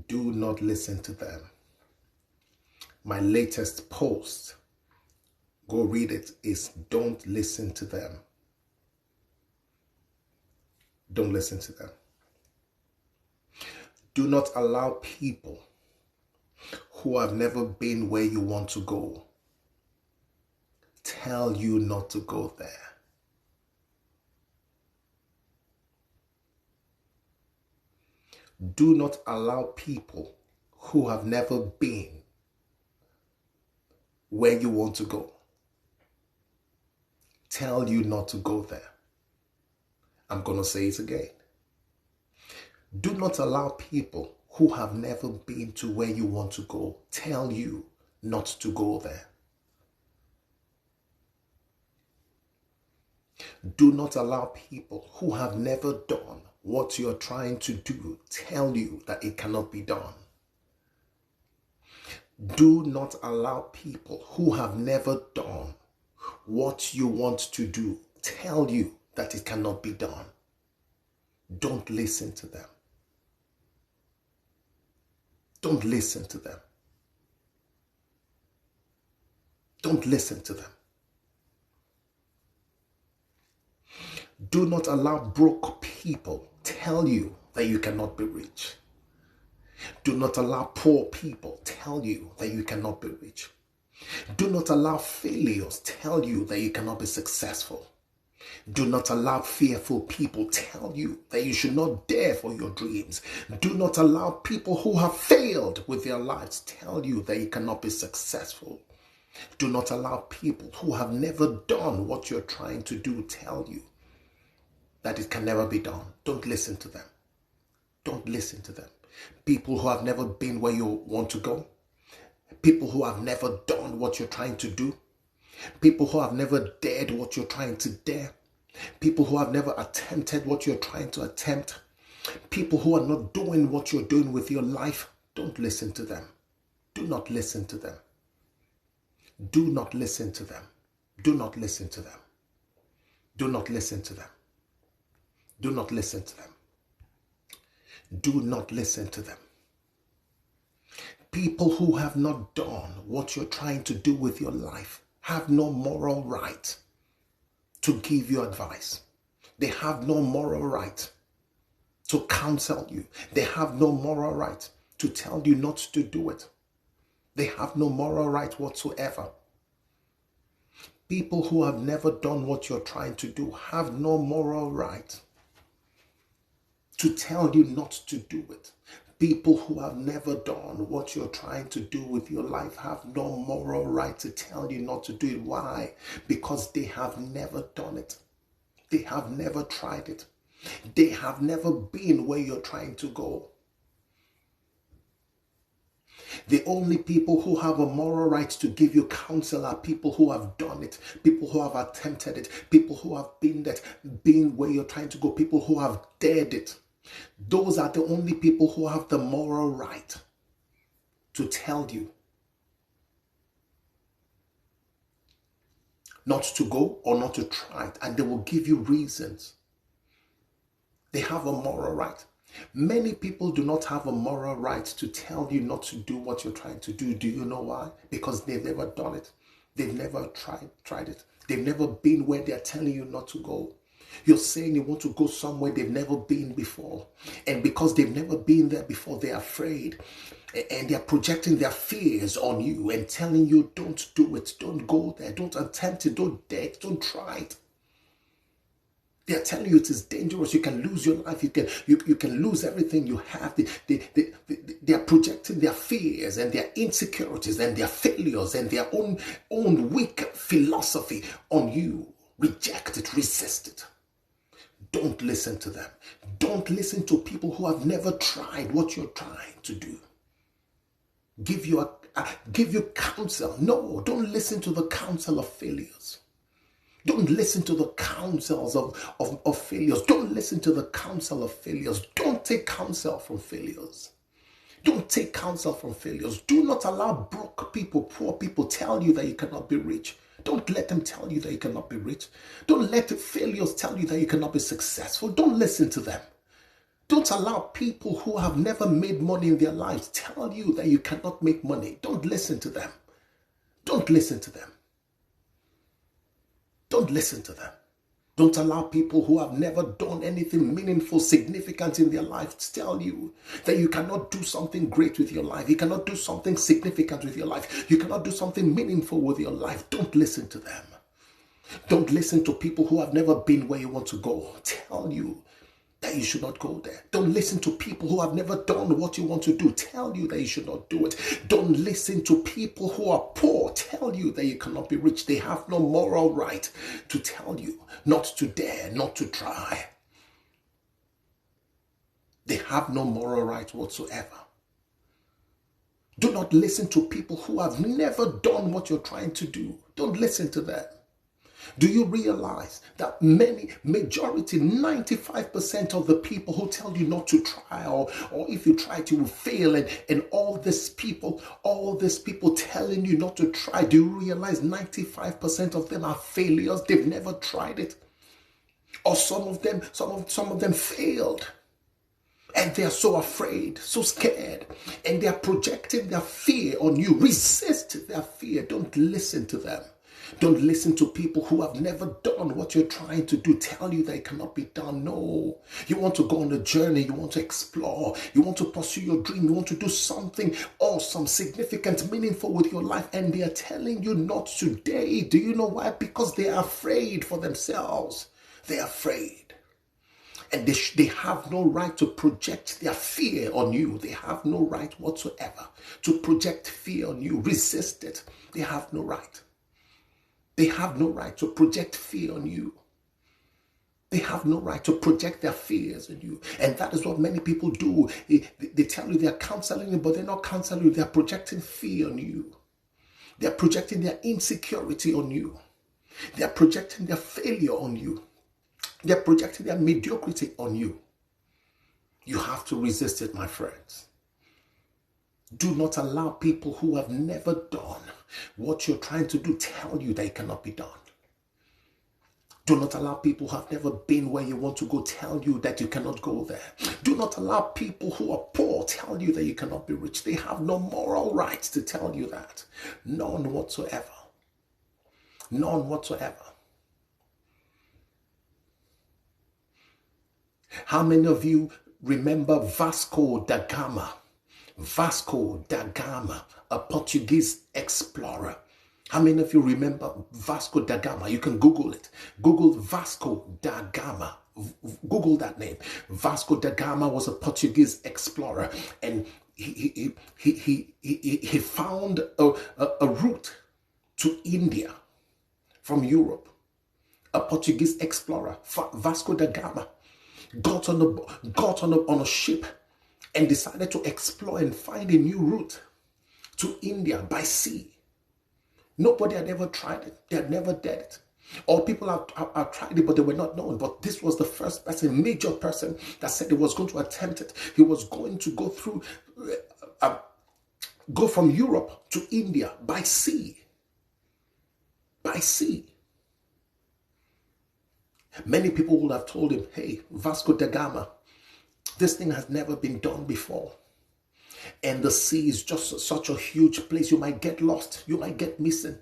Do not listen to them. My latest post, go read it, is don't listen to them. Don't listen to them. Do not allow people who have never been where you want to go tell you not to go there. Do not allow people who have never been where you want to go tell you not to go there. I'm going to say it again. Do not allow people who have never been to where you want to go tell you not to go there. Do not allow people who have never done what you're trying to do tell you that it cannot be done. Do not allow people who have never done what you want to do tell you that it cannot be done. Don't listen to them. Don't listen to them. Don't listen to them. Do not allow broke people tell you that you cannot be rich. Do not allow poor people tell you that you cannot be rich. Do not allow failures tell you that you cannot be successful. Do not allow fearful people tell you that you should not dare for your dreams. Do not allow people who have failed with their lives tell you that you cannot be successful. Do not allow people who have never done what you're trying to do tell you that it can never be done. Don't listen to them. Don't listen to them. People who have never been where you want to go. People who have never done what you're trying to do. People who have never dared what you're trying to dare. People who have never attempted what you're trying to attempt. People who are not doing what you're doing with your life. Don't listen to them. Do not listen to them. Do not listen to them. Do not listen to them. Do not listen to them. Do not listen to them. Do not listen to them. People who have not done what you're trying to do with your life have no moral right to give you advice. They have no moral right to counsel you. They have no moral right to tell you not to do it. They have no moral right whatsoever. People who have never done what you're trying to do have no moral right to tell you not to do it. People who have never done what you're trying to do with your life have no moral right to tell you not to do it. Why? Because they have never done it. They have never tried it. They have never been where you're trying to go. The only people who have a moral right to give you counsel are people who have done it, people who have attempted it, people who have been where you're trying to go, people who have dared it. Those are the only people who have the moral right to tell you not to go or not to try it, and they will give you reasons. They have a moral right. Many people do not have a moral right to tell you not to do what you're trying to do. Do you know why? Because they've never done it. They've never tried it. They've never been where they're telling you not to go. You're saying you want to go somewhere they've never been before. And because they've never been there before, they're afraid. And they're projecting their fears on you and telling you, don't do it, don't go there, don't attempt it, don't dare it, don't try it. They are telling you it is dangerous. You can lose your life. You can lose everything you have. They are projecting their fears and their insecurities and their failures and their own weak philosophy on you. Reject it. Resist it. Don't listen to them. Don't listen to people who have never tried what you're trying to do. Give you counsel. No, don't listen to the counsel of failures. Don't listen to the counsels of failures. Don't listen to the counsel of failures. Don't take counsel from failures. Don't take counsel from failures. Do not allow broke people, poor people tell you that you cannot be rich. Don't let them tell you that you cannot be rich. Don't let the failures tell you that you cannot be successful. Don't listen to them. Don't allow people who have never made money in their lives tell you that you cannot make money. Don't listen to them. Don't listen to them. Don't listen to them. Don't allow people who have never done anything meaningful, significant in their life to tell you that you cannot do something great with your life. You cannot do something significant with your life. You cannot do something meaningful with your life. Don't listen to them. Don't listen to people who have never been where you want to go tell you that you should not go there. Don't listen to people who have never done what you want to do tell you that you should not do it. Don't listen to people who are poor tell you that you cannot be rich. They have no moral right to tell you not to dare, not to try. They have no moral right whatsoever. Do not listen to people who have never done what you're trying to do. Don't listen to them. Do you realize that majority, 95% of the people who tell you not to try, or if you try to, you will fail, and all these people telling you not to try, do you realize 95% of them are failures? They've never tried it. Or some of them failed. And they are so afraid, so scared, and they are projecting their fear on you. Resist their fear. Don't listen to them. Don't listen to people who have never done what you're trying to do tell you that it cannot be done. No. You want to go on a journey. You want to explore. You want to pursue your dream. You want to do something awesome, significant, meaningful with your life. And they are telling you not today. Do you know why? Because they are afraid for themselves. They are afraid. And they have no right to project their fear on you. They have no right whatsoever to project fear on you. Resist it. They have no right. They have no right to project fear on you. They have no right to project their fears on you. And that is what many people do. They tell you they're counseling you, but they're not counseling you. They're projecting fear on you. They're projecting their insecurity on you. They're projecting their failure on you. They're projecting their mediocrity on you. You have to resist it, my friends. Do not allow people who have never done what you're trying to do tell you that it cannot be done. Do not allow people who have never been where you want to go tell you that you cannot go there. Do not allow people who are poor tell you that you cannot be rich. They have no moral right to tell you that. None whatsoever. None whatsoever. How many of you remember Vasco da Gama? Vasco da Gama, a Portuguese explorer. How many of you remember Vasco da Gama? You can Google it. Google Vasco da Gama. Google that name. Vasco da Gama was a Portuguese explorer, and he found a route to India from Europe. A Portuguese explorer, Vasco da Gama, got on a ship and decided to explore and find a new route to India by sea. Nobody had ever tried it. They had never done it. Or people have tried it, but they were not known. But this was the first person, major person, that said he was going to attempt it. He was going to go through, go from Europe to India by sea. By sea. Many people would have told him, hey, Vasco da Gama, this thing has never been done before. And the sea is just such a huge place. You might get lost. You might get missing.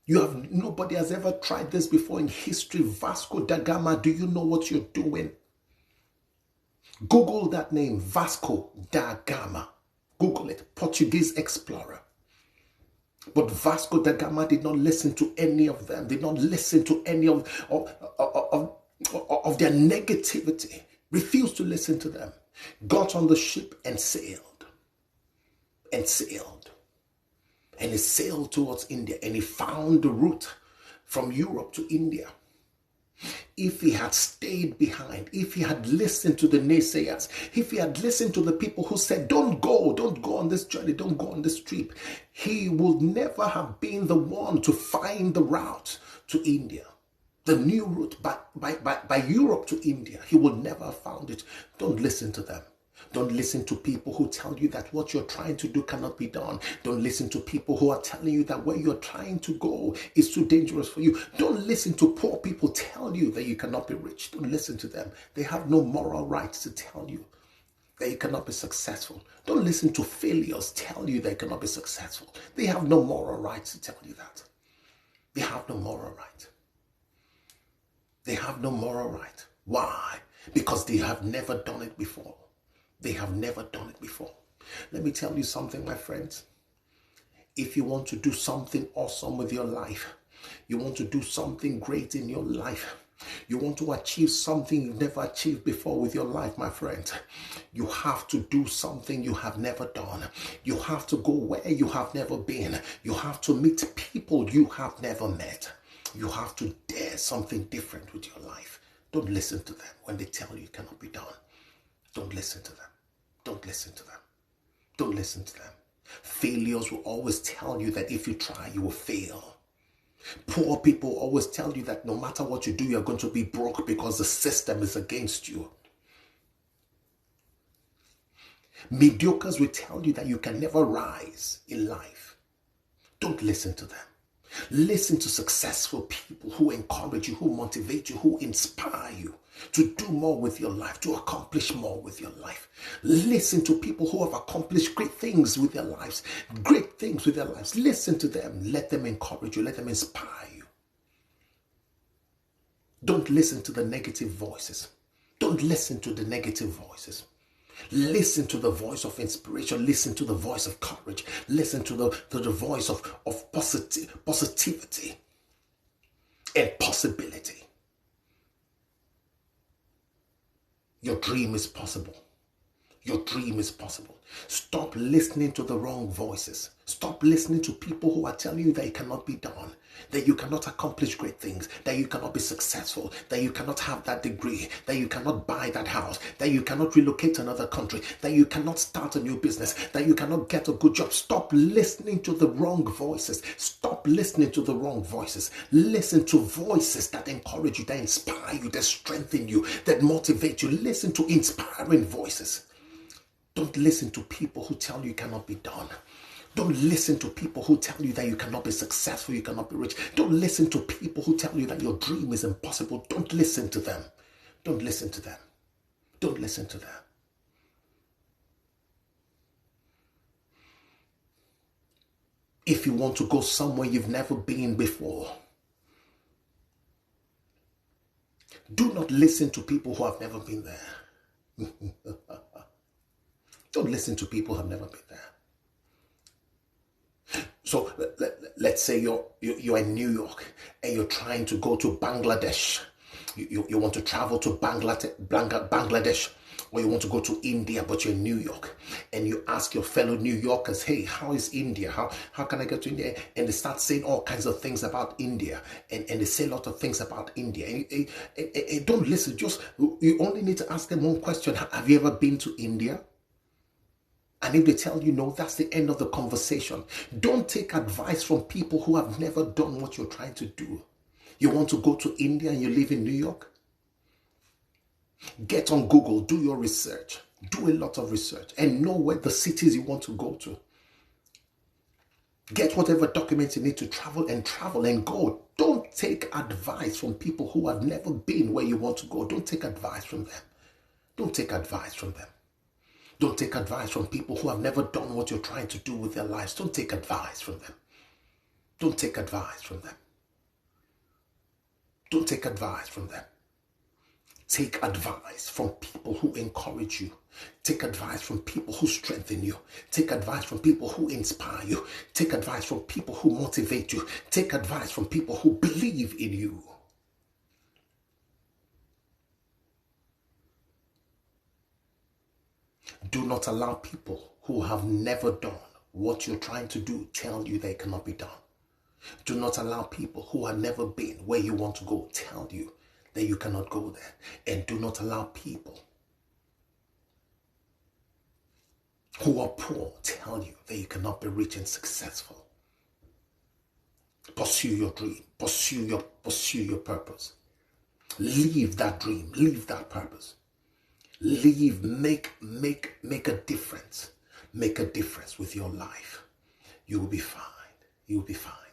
Nobody has ever tried this before in history. Vasco da Gama, do you know what you're doing? Google that name, Vasco da Gama. Google it, Portuguese explorer. But Vasco da Gama did not listen to any of them. Did not listen to any of their negativity. Refused to listen to them. Got on the ship and sailed. And sailed. And he sailed towards India. And he found the route from Europe to India. If he had stayed behind, if he had listened to the naysayers, if he had listened to the people who said, don't go on this journey, don't go on this trip, he would never have been the one to find the route to India. The new route by Europe to India. He would never have found it. Don't listen to them. Don't listen to people who tell you that what you're trying to do cannot be done. Don't listen to people who are telling you that where you're trying to go is too dangerous for you. Don't listen to poor people tell you that you cannot be rich. Don't listen to them. They have no moral rights to tell you that you cannot be successful. Don't listen to failures tell you they cannot be successful. They have no moral rights to tell you that. They have no moral right. They have no moral right. Why? Because they have never done it before. They have never done it before. Let me tell you something, my friends. If you want to do something awesome with your life, you want to do something great in your life, you want to achieve something you've never achieved before with your life, my friend, you have to do something you have never done. You have to go where you have never been. You have to meet people you have never met. You have to dare something different with your life. Don't listen to them when they tell you it cannot be done. Don't listen to them. Don't listen to them. Don't listen to them. Failures will always tell you that if you try, you will fail. Poor people always tell you that no matter what you do, you're going to be broke because the system is against you. Mediocres will tell you that you can never rise in life. Don't listen to them. Listen to successful people who encourage you, who motivate you, who inspire you to do more with your life, to accomplish more with your life. Listen to people who have accomplished great things with their lives, great things with their lives. Listen to them. Let them encourage you. Let them inspire you. Don't listen to the negative voices. Don't listen to the negative voices. Listen to the voice of inspiration. Listen to the voice of courage. Listen to the voice of positivity and possibility. Your dream is possible. Your dream is possible. Stop listening to the wrong voices. Stop listening to people who are telling you that it cannot be done, that you cannot accomplish great things, that you cannot be successful, that you cannot have that degree, that you cannot buy that house, that you cannot relocate to another country, that you cannot start a new business, that you cannot get a good job. Stop listening to the wrong voices. Stop listening to the wrong voices. Listen to voices that encourage you, that inspire you, that strengthen you, that motivate you. Listen to inspiring voices. Don't listen to people who tell you it cannot be done. Don't listen to people who tell you that you cannot be successful, you cannot be rich. Don't listen to people who tell you that your dream is impossible. Don't listen to them. Don't listen to them. Don't listen to them. If you want to go somewhere you've never been before, do not listen to people who have never been there. Don't listen to people who have never been there. So let's say you're in New York and you're trying to go to Bangladesh. You want to travel to Bangladesh, or you want to go to India, but you're in New York, and you ask your fellow New Yorkers, hey, how is India? How can I get to India? And they start saying all kinds of things about India, and they say a lot of things about India. And don't listen. Just you only need to ask them one question: have you ever been to India? And if they tell you no, that's the end of the conversation. Don't take advice from people who have never done what you're trying to do. You want to go to India and you live in New York? Get on Google, do your research, do a lot of research, and know where the cities you want to go to. Get whatever documents you need to travel and go. Don't take advice from people who have never been where you want to go. Don't take advice from them. Don't take advice from them. Don't take advice from people who have never done what you're trying to do with their lives. Don't take advice from them. Don't take advice from them. Don't take advice from them. Take advice from people who encourage you. Take advice from people who strengthen you. Take advice from people who inspire you. Take advice from people who motivate you. Take advice from people who believe in you. Do not allow people who have never done what you're trying to do tell you they cannot be done. Do not allow people who have never been where you want to go tell you that you cannot go there. And do not allow people who are poor tell you that you cannot be rich and successful. Pursue your dream. Pursue your purpose. Live that dream. Live that purpose. Leave, make a difference. Make a difference with your life. You will be fine. You will be fine.